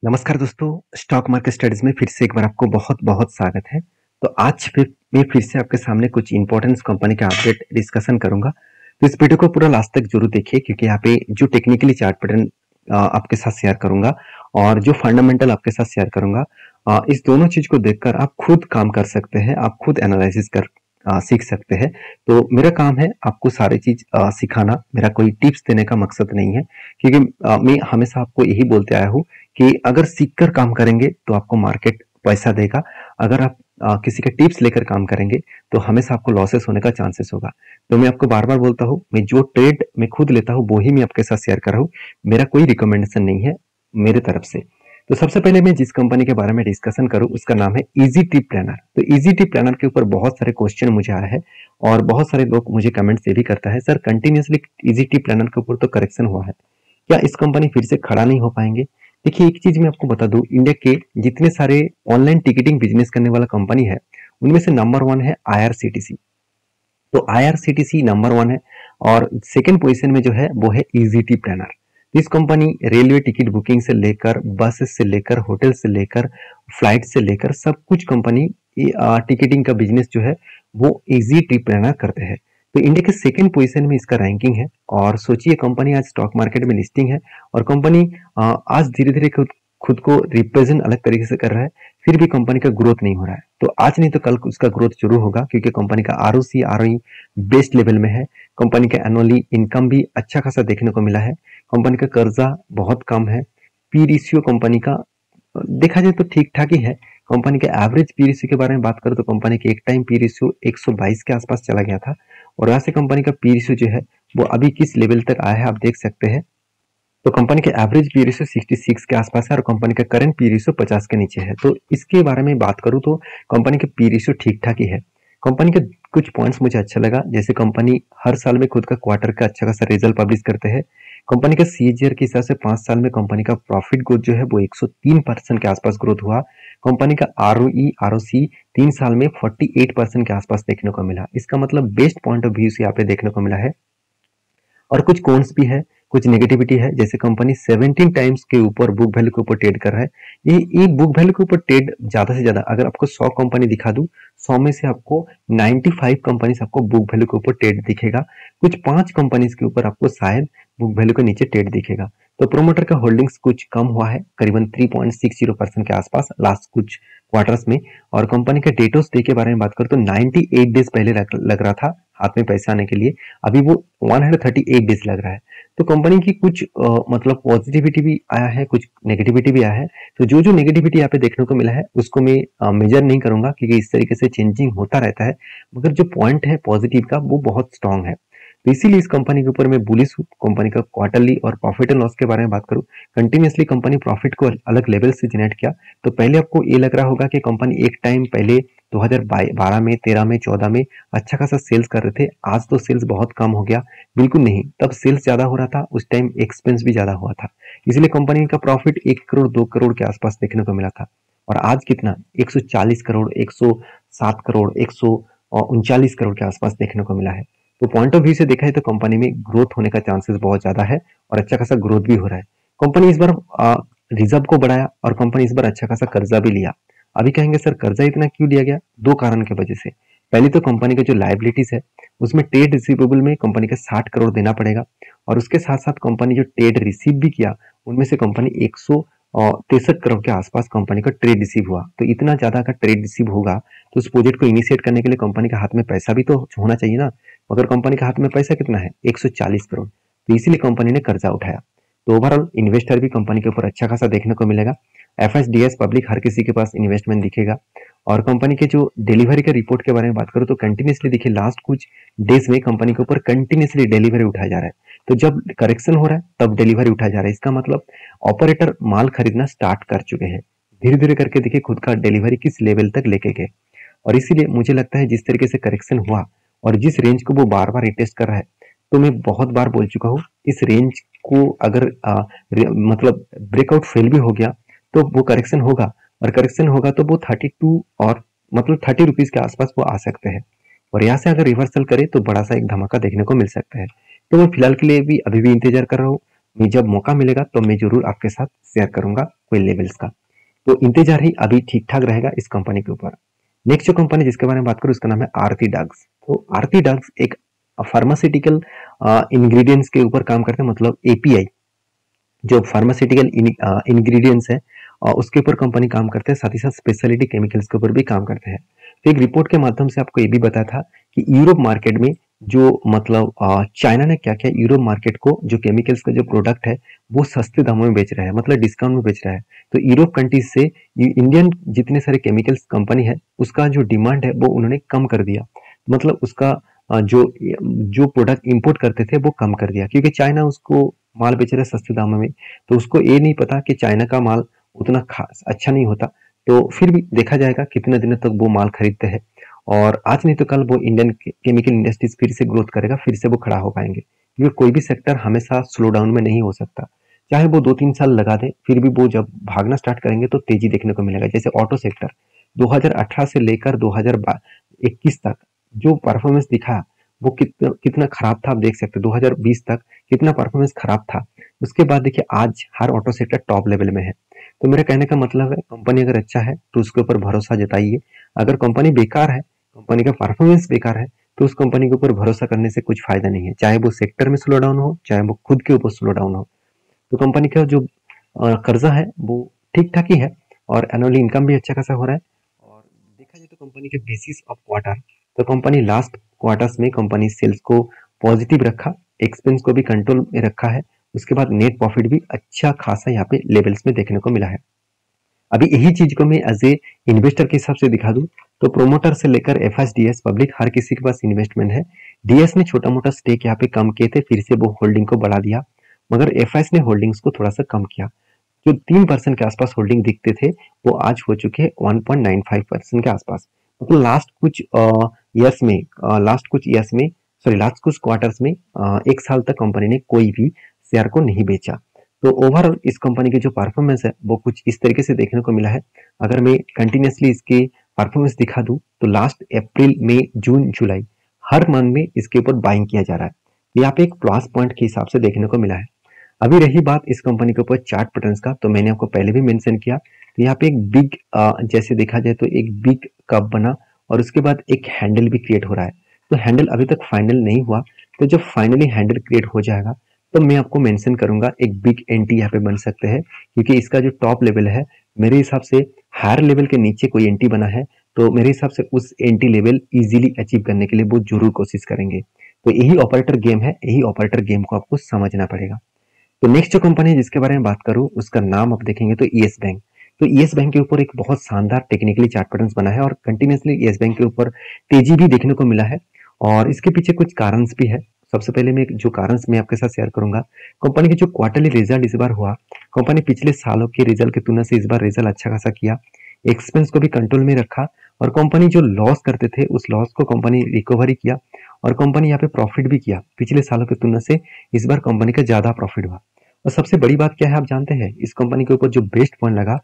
नमस्कार दोस्तों, stock market studies में फिर से एक बार आपको बहुत-बहुत स्वागत है। तो आज मैं फिर से आपके सामने कुछ इम्पोर्टेंट कंपनी का अपडेट डिस्कशन करूँगा। तो इस वीडियो को पूरा लास्ट तक ज़रूर देखिए क्योंकि यहाँ पे जो टेक्निकली चार्ट पैटर्न आपके साथ शेयर करूँगा और जो फंडामेंटल आपके साथ शेयर करूँगा, इस दोनों चीज़ को देखकर आप खुद काम कर सकते हैं, आप खुद एनालिसिस कर सीख सकते हैं। तो मेरा काम है आपको सारी चीज़ सिखाना, मेरा कोई टिप्स देने का मकसद नहीं है क्योंकि मैं हमेशा आपको यही बोलते आया हूँ कि अगर सीखकर काम करेंगे तो आपको मार्केट पैसा देगा। अगर आप किसी के टिप्स लेकर काम करेंगे तो हमेशा आपको लॉसेस होने का चांसेस होगा। तो मैं आपको बार-बार बोलता हूँ, मैं जो ट्रेड मैं खुद लेता हूँ वो ही मैं आपके साथ शेयर कर रहा हूँ। मेरा कोई रिकमेंडेशन नहीं है मेरे तरफ से। तो सबसे पहले मैं जिस कंपनी के बारे में डिस्कशन करूँ उसका नाम है ईजी टिप प्लानर। तो ईजी टिप प्लानर के ऊपर बहुत सारे क्वेश्चन मुझे आया है और बहुत सारे लोग मुझे कमेंट्स ये भी करता है, sir continuously easy tip planar के ऊपर तो करेक्शन हुआ है, क्या इस कंपनी फिर से खड़ा नहीं हो पाएंगे? देखिए एक चीज मैं आपको बता दूं, इंडिया के जितने सारे ऑनलाइन टिकटिंग बिजनेस करने वाला कंपनी है उनमें से नंबर वन है आईआरसीटीसी। तो आईआरसीटीसी नंबर वन है और सेकंड पोजीशन में जो है वो है ईजीटी प्लानर। इस कंपनी रेलवे टिकट बुकिंग से लेकर बस से लेकर होटल से लेकर फ्लाइट से लेकर सब कुछ कंपनी टिकटिंग का बिजनेस जो है वो इजी टी प्लानर करते हैं। तो इंडिया के सेकंड पोजीशन में इसका रैंकिंग है और सोचिए कंपनी आज स्टॉक मार्केट में लिस्टिंग है और कंपनी आज धीरे धीरे खुद खुद को रिप्रेजेंट अलग तरीके से कर रहा है, फिर भी कंपनी का ग्रोथ नहीं हो रहा है। तो आज नहीं तो कल उसका ग्रोथ जरूर होगा क्योंकि कंपनी का आरओसी आरओई बेस्ट लेवल में है। कंपनी का एनुअली इनकम भी अच्छा खासा देखने को मिला है। कंपनी का कर्जा बहुत कम है। पी रेशियो कंपनी का देखा जाए तो ठीक ठाक ही है। कंपनी के एवरेज पी रेशियो के बारे में बात करें तो कंपनी के एक टाइम पी रेशियो 122 के आसपास चला गया था और यहाँ से कंपनी का पी रेशियो जो है वो अभी किस लेवल तक आया है आप देख सकते हैं। तो कंपनी के एवरेज पी रेशियो 66 के आसपास है और कंपनी का करंट पी रेशियो 50 के नीचे है। तो इसके बारे में बात करूं तो कंपनी के पी रेशियो ठीक ठाक ही है। कंपनी के कुछ पॉइंट्स मुझे अच्छा लगा, जैसे कंपनी हर साल में खुद का क्वार्टर का अच्छा खासा रिजल्ट पब्लिश करते हैं। कंपनी का सीएजीआर के हिसाब से 5 साल में कंपनी का प्रॉफिट ग्रोथ जो है वो 103% के आसपास ग्रोथ हुआ। कंपनी का आरओई आरओसी 3 साल में 48% के आसपास देखने को मिला। इसका मतलब बेस्ट पॉइंट ऑफ व्यू से यहाँ पे देखने को मिला है। और कुछ कॉन्स भी है, कुछ नेगेटिविटी है, जैसे कंपनी 17 टाइम्स के ऊपर बुक वैल्यू के ऊपर ट्रेड कर रहा है। ये बुक वैल्यू के ऊपर ट्रेड ज्यादा से ज्यादा अगर आपको 100 कंपनी दिखा दूं, 100 में से आपको 95 कंपनी आपको बुक वैल्यू के ऊपर ट्रेड दिखेगा। कुछ 5 कंपनीज के ऊपर आपको शायद बुक वैल्यू के नीचे ट्रेड दिखेगा। तो प्रोमोटर का होल्डिंग्स कुछ कम हुआ है, करीबन 3.60% के आसपास लास्ट कुछ क्वार्टर्स में। और कंपनी के डेटोस डे के बारे में बात करें तो 98 डेज पहले लग रहा था हाथ में पैसा आने के लिए, अभी वो 138 डेज लग रहा है। तो कंपनी की कुछ मतलब पॉजिटिविटी भी आया है, कुछ नेगेटिविटी भी आया है। तो जो जो नेगेटिविटी यहाँ पे देखने को मिला है उसको मैं मेजर नहीं करूंगा क्योंकि इस तरीके से चेंजिंग होता रहता है, मगर जो पॉइंट है पॉजिटिव का वो बहुत स्ट्रांग है। तो इसीलिए इस कंपनी के ऊपर मैं बुलिश हूँ। कंपनी का क्वार्टरली और प्रॉफिट एंड लॉस के बारे में बात करूँ, कंटिन्यूसली कंपनी प्रॉफिट को अलग लेवल से जनरेट किया। तो पहले आपको ये लग रहा होगा कि कंपनी एक टाइम पहले 2012 में 13 में 14 में अच्छा खासा सेल्स कर रहे थे, आज तो सेल्स बहुत कम हो गया। बिल्कुल नहीं, तब सेल्स ज्यादा हो रहा था, उस टाइम एक्सपेंस भी ज्यादा हुआ था, इसलिए कंपनी का प्रॉफिट 1 करोड़ 2 करोड़ के आसपास देखने को मिला था। और आज कितना 140 करोड़ 107 करोड़ 139 करोड़ के आसपास देखने को मिला है। तो पॉइंट ऑफ व्यू से देखा है तो कंपनी में ग्रोथ होने का चांसेस बहुत ज्यादा है और अच्छा खासा ग्रोथ भी हो रहा है। कंपनी इस बार रिजर्व को बढ़ाया और कंपनी इस बार अच्छा खासा कर्जा भी लिया। अभी कहेंगे सर कर्जा इतना क्यों लिया गया? दो कारण की वजह से। पहले तो कंपनी का जो लायबिलिटीज है उसमें ट्रेड रिसीवेबल में कंपनी का 60 करोड़ देना पड़ेगा और उसके साथ साथ कंपनी जो ट्रेड रिसीव भी किया उनमें से कंपनी 163 करोड़ के आसपास कंपनी का ट्रेड रिसीव हुआ। तो इतना ज्यादा का ट्रेड रिसीव होगा तो उस प्रोजेक्ट को इनिशिएट करने के लिए कंपनी के हाथ में पैसा भी तो होना चाहिए ना, मगर कंपनी के हाथ में पैसा कितना है 140 करोड़। तो इसीलिए कंपनी ने कर्जा उठाया। तो ओवरऑल इन्वेस्टर भी कंपनी के ऊपर अच्छा खासा देखने को मिलेगा। एफएसडीएस पब्लिक हर किसी के पास इन्वेस्टमेंट दिखेगा। और कंपनी के जो डिलीवरी के रिपोर्ट के बारे में बात करूं तो कंटिन्यूसली देखिए लास्ट कुछ डेज में कंपनी के ऊपर कंटिन्यूसली डिलीवरी उठाया जा रहा है। तो जब करेक्शन हो रहा है तब डिलीवरी उठाया जा रहा है, इसका मतलब ऑपरेटर माल खरीदना स्टार्ट कर चुके हैं। धीरे धीरे करके देखिए खुद का डिलीवरी किस लेवल तक लेके गए। और इसीलिए मुझे लगता है जिस तरीके से करेक्शन हुआ और जिस रेंज को वो बार बार रिटेस्ट कर रहा है, तो मैं बहुत बार बोल चुका हूँ इस रेंज को अगर मतलब ब्रेकआउट फेल भी हो गया तो वो करेक्शन होगा और करेक्शन होगा तो वो 32 और मतलब 30 रुपीज के आसपास वो आ सकते हैं। और यहाँ से अगर रिवर्सल करे तो बड़ा सा एक धमाका देखने को मिल सकता है। तो मैं फिलहाल के लिए भी अभी भी इंतजार कर रहा हूँ। मैं जब मौका मिलेगा तो मैं जरूर आपके साथ शेयर करूंगा कोई लेवल्स का। तो इंतजार ही अभी ठीक ठाक रहेगा इस कंपनी के ऊपर। नेक्स्ट जो कंपनी जिसके बारे में बात करूँ उसका नाम है आरती ड्रग्स। तो आरती ड्रग्स एक फार्मास्यूटिकल इंग्रेडिएंट्स के ऊपर काम करते हैं, मतलब एपीआई जो फार्मास्यूटिकल इंग्रेडिएंट्स है उसके ऊपर कंपनी काम करते हैं, साथ ही साथ स्पेशलिटी केमिकल्स के ऊपर भी काम करते हैं। तो एक रिपोर्ट के माध्यम से आपको ये भी बताया था कि यूरोप मार्केट में जो मतलब चाइना ने क्या किया, यूरोप मार्केट को जो केमिकल्स का जो प्रोडक्ट है वो सस्ते दामों में बेच रहा है, मतलब डिस्काउंट में बेच रहा है। तो यूरोप कंट्रीज से इंडियन जितने सारे केमिकल्स कंपनी है उसका जो डिमांड है वो उन्होंने कम कर दिया, मतलब उसका जो जो प्रोडक्ट इंपोर्ट करते थे वो कम कर दिया, क्योंकि चाइना उसको माल बेच रहा है सस्ते दामों में। तो उसको ये नहीं पता कि चाइना का माल उतना खास अच्छा नहीं होता, तो फिर भी देखा जाएगा कितने दिनों तक वो माल खरीदते हैं। और आज नहीं तो कल वो इंडियन केमिकल इंडस्ट्रीज फिर से ग्रोथ करेगा, फिर से वो खड़ा हो पाएंगे, क्योंकि कोई भी सेक्टर हमेशा स्लो डाउन में नहीं हो सकता। चाहे वो 2-3 साल लगा दे, फिर भी वो जब भागना स्टार्ट करेंगे तो तेजी देखने को मिलेगा। जैसे ऑटो सेक्टर 2018 से लेकर 2021 तक जो परफॉर्मेंस दिखा वो कितना कितना खराब था, आप देख सकते हैं 2020 तक कितना परफॉर्मेंस खराब था। उसके बाद देखिए आज हर ऑटो सेक्टर टॉप लेवल में है। तो मेरा कहने का मतलब है कंपनी अगर अच्छा है तो उसके ऊपर भरोसा जताइए, अगर कंपनी बेकार है, कंपनी का परफॉर्मेंस बेकार है, तो उस कंपनी के ऊपर भरोसा करने से कुछ फायदा नहीं है, चाहे वो सेक्टर में स्लो डाउन हो, चाहे वो खुद के ऊपर स्लो डाउन हो। तो कंपनी का जो कर्जा है वो ठीक ठाक ही है और एनुअल इनकम भी अच्छा खासा हो रहा है। और देखा जाए तो कंपनी के बेसिस ऑफ क्वार्टर, तो कंपनी लास्ट क्वार्टर्स में कंपनी सेल्स को पॉजिटिव रखा, एक्सपेंस को भी कंट्रोल में रखा है, उसके बाद नेट प्रॉफिट भी अच्छा खासा यहाँ पे लेवल्स में देखने को मिला है। अभी यही चीज को मैं एज ए इन्वेस्टर के हिसाब से दिखा दूं तो प्रोमोटर से लेकर एफएस डीएस पब्लिक हर किसी के पास इन्वेस्टमेंट है। डीएस ने छोटा मोटा स्टेक यहाँ पे कम किए थे, फिर से वो होल्डिंग को बढ़ा दिया, मगर एफएस ने होल्डिंग्स को थोड़ा सा कम किया। जो 3% के आसपास होल्डिंग दिखते थे वो आज हो चुके हैं 1.95% के आसपास। मतलब लास्ट कुछ क्वार्टर्स में एक साल तक कंपनी ने कोई भी शेयर को नहीं बेचा। तो ओवरऑल इस कंपनी की जो परफॉर्मेंस है वो कुछ इस तरीके से देखने को मिला है। अगर मैं कंटिन्यूसली इसके परफॉर्मेंस दिखा दूं तो लास्ट अप्रैल मई जून जुलाई हर मंथ में इसके ऊपर बाइंग किया जा रहा है, यहाँ पे एक प्लस पॉइंट के हिसाब से देखने को मिला है। अभी रही बात इस कंपनी के ऊपर चार्ट पैटर्न्स का, तो मैंने आपको पहले भी मेंशन किया, तो यहाँ पे एक बिग जैसे देखा जाए तो एक बिग कप बना और उसके बाद एक हैंडल भी क्रिएट हो रहा है। तो हैंडल अभी तक फाइनल नहीं हुआ, तो जब फाइनली हैंडल क्रिएट हो जाएगा तो मैं आपको मेंशन करूंगा एक बिग एंट्री यहाँ पे बन सकते हैं, क्योंकि इसका जो टॉप लेवल है मेरे हिसाब से हायर लेवल के नीचे कोई एंट्री बना है, तो मेरे हिसाब से उस एंट्री लेवल इजीली अचीव करने के लिए वो जरूर कोशिश करेंगे। तो यही ऑपरेटर गेम है, यही ऑपरेटर गेम को आपको समझना पड़ेगा। तो नेक्स्ट जो कंपनी है जिसके बारे में बात करूं उसका नाम आप देखेंगे तो ईएस बैंक। तो ईएस बैंक के ऊपर एक बहुत शानदार टेक्निकली चार्ट पैटर्न्स बना है और कंटिन्यूसली ईएस बैंक के ऊपर तेजी भी देखने को मिला है, और इसके पीछे कुछ कारण भी है। सबसे पहले मैं जो कारण मैं आपके साथ शेयर करूंगा, कंपनी के जो क्वार्टरली रिजल्ट इस बार हुआ, कंपनी पिछले सालों के रिजल्ट की तुलना से इस बार रिजल्ट अच्छा खासा किया, एक्सपेंस को भी कंट्रोल में रखा, और कंपनी जो लॉस करते थे उस लॉस को कंपनी रिकवरी किया, और कंपनी यहाँ पे प्रॉफिट भी किया। पिछले सालों की तुलना से इस बार कंपनी का ज्यादा प्रॉफिट हुआ। और सबसे बड़ी बात क्या है आप जानते हैं, इस कंपनी के ऊपर जो बेस्ट पॉइंट लगा,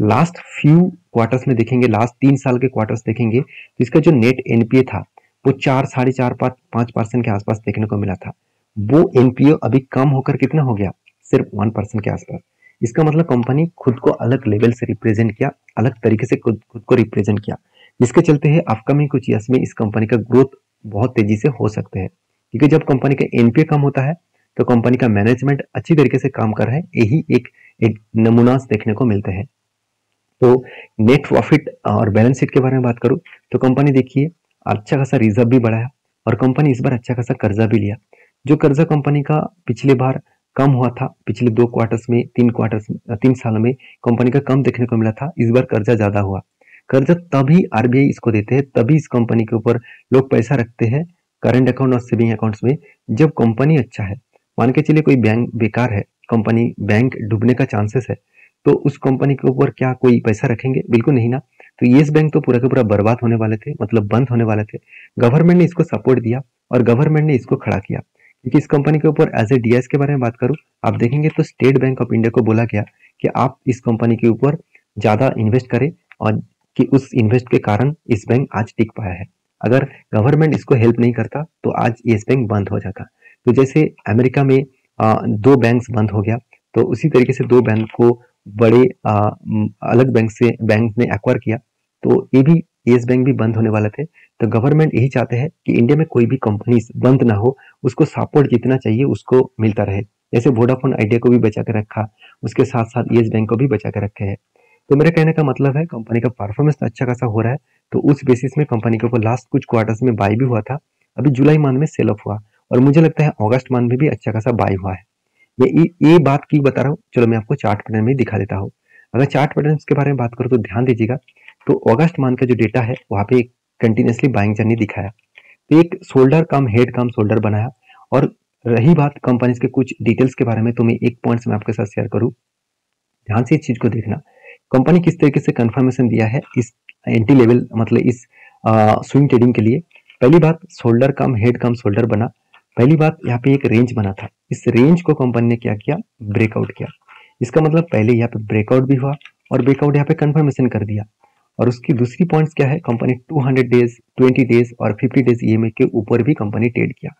लास्ट फ्यू क्वार्टर्स में देखेंगे, लास्ट 3 साल के क्वार्टर्स देखेंगे तो इसका जो नेट एनपीए था वो 4, 4.5, 5% के आसपास देखने को मिला था। वो एनपीए अभी कम होकर कितना हो गया, सिर्फ 1% के आसपास। इसका मतलब कंपनी खुद को अलग लेवल से रिप्रेजेंट किया, अलग तरीके से खुद को रिप्रेजेंट किया, जिसके चलते है अपकमिंग कुछ ईयर्स में इस कंपनी का ग्रोथ बहुत तेजी से हो सकते हैं, क्योंकि जब कंपनी का एनपीए कम होता है तो कंपनी का मैनेजमेंट अच्छी तरीके से काम कर रहा है, यही एक नमूना देखने को मिलते हैं। तो नेट प्रॉफिट और बैलेंस शीट के बारे में बात करूं तो कंपनी देखिए अच्छा खासा रिजर्व भी बढ़ाया, और कंपनी इस बार अच्छा खासा कर्जा भी लिया। जो कर्जा कंपनी का पिछले बार कम हुआ था, पिछले 2 क्वार्टर्स में 3 सालों में कंपनी का कम देखने को मिला था, इस बार कर्जा ज्यादा हुआ। कर्जा तभी आरबीआई इसको देते हैं, तभी इस कंपनी के ऊपर लोग पैसा रखते हैं करंट अकाउंट और सेविंग अकाउंट्स में, जब कंपनी अच्छा है। मान के चलिए कोई बैंक बेकार है, कंपनी बैंक डूबने का चांसेस है, तो उस कंपनी के ऊपर क्या कोई पैसा रखेंगे, बिल्कुल नहीं ना। तो येस बैंक तो पूरा का पूरा बर्बाद होने वाले थे, मतलब बंद होने वाले थे। गवर्नमेंट ने इसको सपोर्ट दिया और गवर्नमेंट ने इसको खड़ा किया, क्योंकि इस कंपनी के ऊपर एज ए डीएस के बारे में बात करूं, आप देखेंगे तो स्टेट बैंक ऑफ इंडिया को बोला गया कि आप इस कंपनी के ऊपर ज्यादा इन्वेस्ट करें, और कि उस इन्वेस्ट के कारण इस बैंक आज टिक पाया है। अगर गवर्नमेंट इसको हेल्प नहीं करता तो आज येस बैंक बंद हो जाता। तो जैसे अमेरिका में दो बैंक्स बंद हो गया, तो उसी तरीके से दो बैंक को बड़े अलग बैंक ने एक्वायर किया, तो ये भी येस बैंक भी बंद होने वाले थे। तो गवर्नमेंट यही चाहते हैं कि इंडिया में कोई भी कंपनीज बंद ना हो, उसको सपोर्ट जितना चाहिए उसको मिलता रहे। जैसे वोडाफोन आइडिया को भी बचा के रखा, उसके साथ साथ येस बैंक को भी बचा के रखे हैं। तो मेरे कहने का मतलब है कंपनी का परफॉर्मेंस अच्छा खासा हो रहा है, तो उस बेसिस में कंपनी के ऊपर लास्ट कुछ क्वार्टर्स में बाय भी हुआ था। अभी जुलाई मंथ में सेल ऑफ हुआ और मुझे लगता है अगस्त मंथ में भी अच्छा खासा बाय हुआ है। मैं ये बात क्यों बता रहा हूँ, चलो मैं आपको चार्ट पैटर्न में दिखा देता हूँ। अगर चार्ट पैटर्न के बारे में बात करूँ तो ध्यान दीजिएगा, तो अगस्त मंथ का जो डेटा है वहाँ पे कंटिन्यूसली बाइंग जर्नी दिखाया, तो एक शोल्डर कम हेड कम शोल्डर बनाया। और रही बात कंपनीज के कुछ डिटेल्स के बारे में, तो मैं एक पॉइंट्स में आपके साथ शेयर करूँ, ध्यान से इस चीज को देखना। कंपनी किस तरीके से कंफर्मेशन दिया है इस एंटी लेवल मतलब इस स्विंग ट्रेडिंग के लिए। पहली बात, शोल्डर कम हेड कम शोल्डर बना। पहली बात, यहाँ पे एक रेंज बना था, इस रेंज को कंपनी ने क्या किया, ब्रेकआउट किया। इसका मतलब पहले यहाँ पे ब्रेकआउट भी हुआ और ब्रेकआउट यहाँ पे कंफर्मेशन कर दिया। और उसकी दूसरी पॉइंट्स क्या है, कंपनी 200 डेज 20 डेज और 50 डेज ईएमए के ऊपर भी कंपनी ट्रेड किया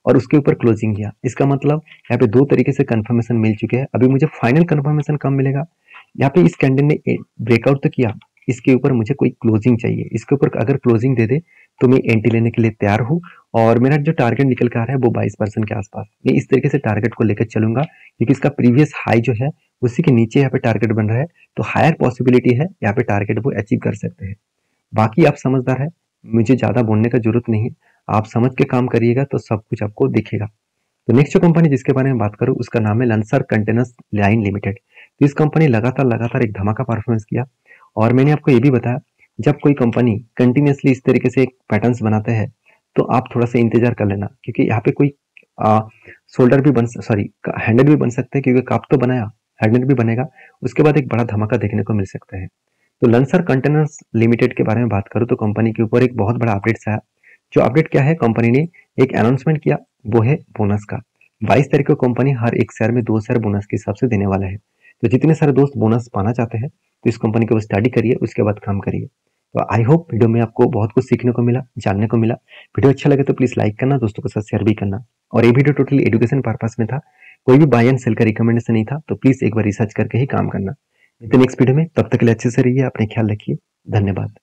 और उसके ऊपर क्लोजिंग किया। इसका मतलब यहाँ पे दो तरीके से कंफर्मेशन मिल चुके हैं। अभी मुझे फाइनल कंफर्मेशन कब मिलेगा, यहाँ पे इस कैंडल ने ब्रेकआउट तो किया, इसके ऊपर मुझे कोई क्लोजिंग चाहिए। इसके ऊपर अगर क्लोजिंग दे दे तो मैं एंट्री लेने के लिए तैयार हूँ और मेरा जो टारगेट निकल कर आ रहा है वो 22% के आसपास। मैं इस तरीके से टारगेट को लेकर चलूंगा क्योंकि इसका प्रीवियस हाई जो है उसी के नीचे यहाँ पे टारगेट बन रहा है, तो हायर पॉसिबिलिटी है यहाँ पे टारगेट वो अचीव कर सकते हैं। बाकी आप समझदार है, मुझे ज्यादा बोलने का जरूरत नहीं है, आप समझ के काम करिएगा तो सब कुछ आपको दिखेगा। तो नेक्स्ट जो कंपनी जिसके बारे में बात करूं उसका नाम है लंसर कंटेनर्स लाइन लिमिटेड। तो इस कंपनी लगातार एक धमाका परफॉर्मेंस किया और मैंने आपको ये भी बताया, जब कोई कंपनी कंटिन्यूसली इस तरीके से एक पैटर्न्स बनाते हैं तो आप थोड़ा सा इंतजार कर लेना, क्योंकि यहाँ पे कोई शोल्डर भी हैंडल भी बन सकते हैं, क्योंकि काप तो बनाया, हैंडल भी बनेगा, उसके बाद एक बड़ा धमाका देखने को मिल सकता है। तो लंसर कंटेनर्स लिमिटेड के बारे में बात करूं तो कंपनी के ऊपर एक बहुत बड़ा अपडेट आया। जो अपडेट क्या है, कंपनी ने एक अनाउंसमेंट किया, वो है बोनस का। 22 तारीख को कंपनी हर एक शेयर में 2 शेयर बोनस के हिसाब से देने वाला है। तो जितने सारे दोस्त बोनस पाना चाहते हैं तो इस कंपनी के ऊपर स्टडी करिए, उसके बाद काम करिए। तो आई होप वीडियो में आपको बहुत कुछ सीखने को मिला, जानने को मिला। वीडियो अच्छा लगे तो प्लीज लाइक करना, दोस्तों के साथ शेयर भी करना। और ये वीडियो टोटली एजुकेशन पर्पस में था, कोई भी बाय एंड सेल का रिकमेंडेशन नहीं था, तो प्लीज एक बार रिसर्च करके ही काम करना। नेक्स्ट वीडियो में, तब तक के लिए अच्छे से रहिए, अपने ख्याल रखिए, धन्यवाद।